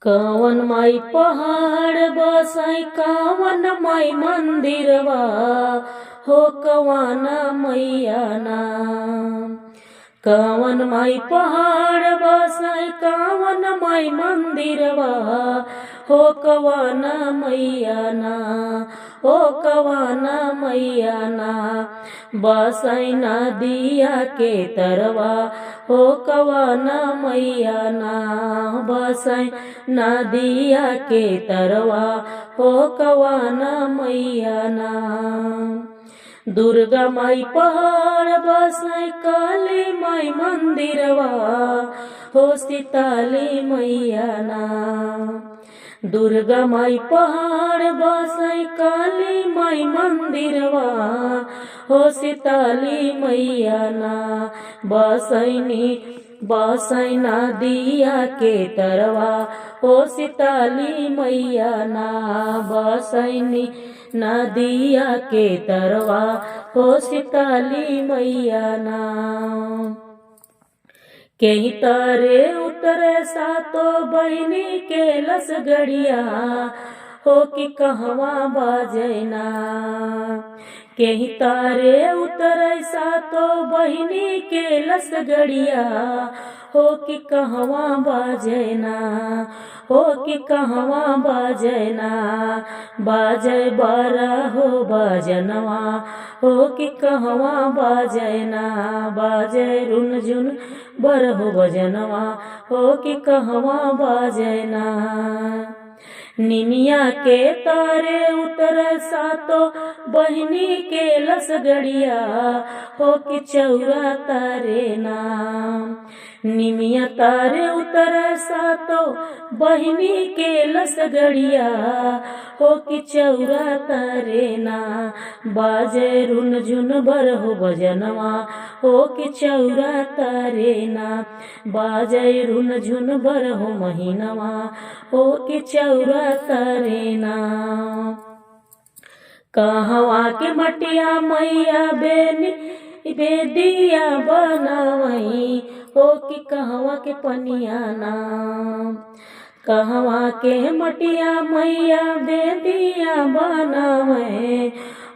कवन माई पहाड़ बसाई कवन माई मंदिरवा हो कवन मैया नाम। कवन माई पहाड़ बसाई कवन माई मंदिरवा हो कवन मैया ना हो कवन मैया ना। बसाई नदिया के तरवा हो कवन मैया ना। बसाई नदिया के तरवा हो कवन मैया ना। दुर्गा माई पहाड़ बसाई काली माई मंदिरवा हो सीताली मैया ना। दुर्गा माई पहाड़ बसाई काली माई मंदिरवा हो सीताली मैया ना। बसाई नदिया के तरवा हो सीताली मैया ना। बसाई नदिया के तरवा हो सीताली मैया ना। कहीं तारे उतरे सातो बहिनी के लसगड़िया हो कि कहवा बाजना। कहीं तारे उतरे सातो बहिनी के लसगड़िया हो कि कहवा बाजना हो कि कहवा बाजना। बाजे बारा हो बाजनवा हो कि कहवा बाजना। बाजे रुन झुन बर हो बजनवा हो कि कहवा बाजना। निमिया के तारे उतर सातो बहिनी के लसगड़िया हो कि चौरा तारे नाम। निमिया तारे उतर सातो बहिनी के लसगड़िया हो कि चौरा तारे ना। बाजे रुन झुन बर हो बजनवा हो कि चौरा तारे ना। बाजे रुन झुन बर हो महीनवा हो कि चौरा तारे ना। कहवा के मटिया मैया बेदिया बनावई हो कि कहवा के पनिया ना। कहवा के मटिया मैया बेदिया बनावे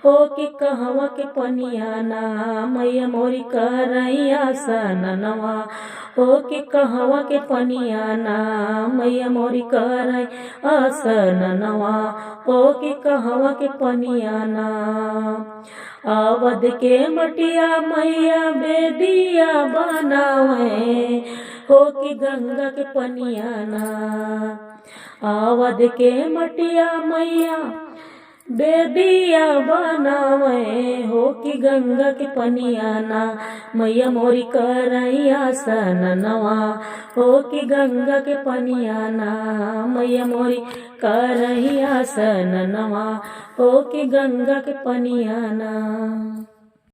हो कि कहवा के पनिया ना। मैया मोरी करैया सननवा हो कि कहवा के पनिया ना। मैया मोरी करई असननवा हो कि कहवा के पनिया ना। आवद के मटिया मैया बेदिया बनावे हो कि गंगा के पनिया ना। आवद के मटिया मैया बेदिया बनावे हो कि गंगा के पनिया ना। मैया मोरी करैया सननवा हो कि गंगा के पनिया ना। मैया मोरी करैया सननवा हो कि गंगा के पनिया ना।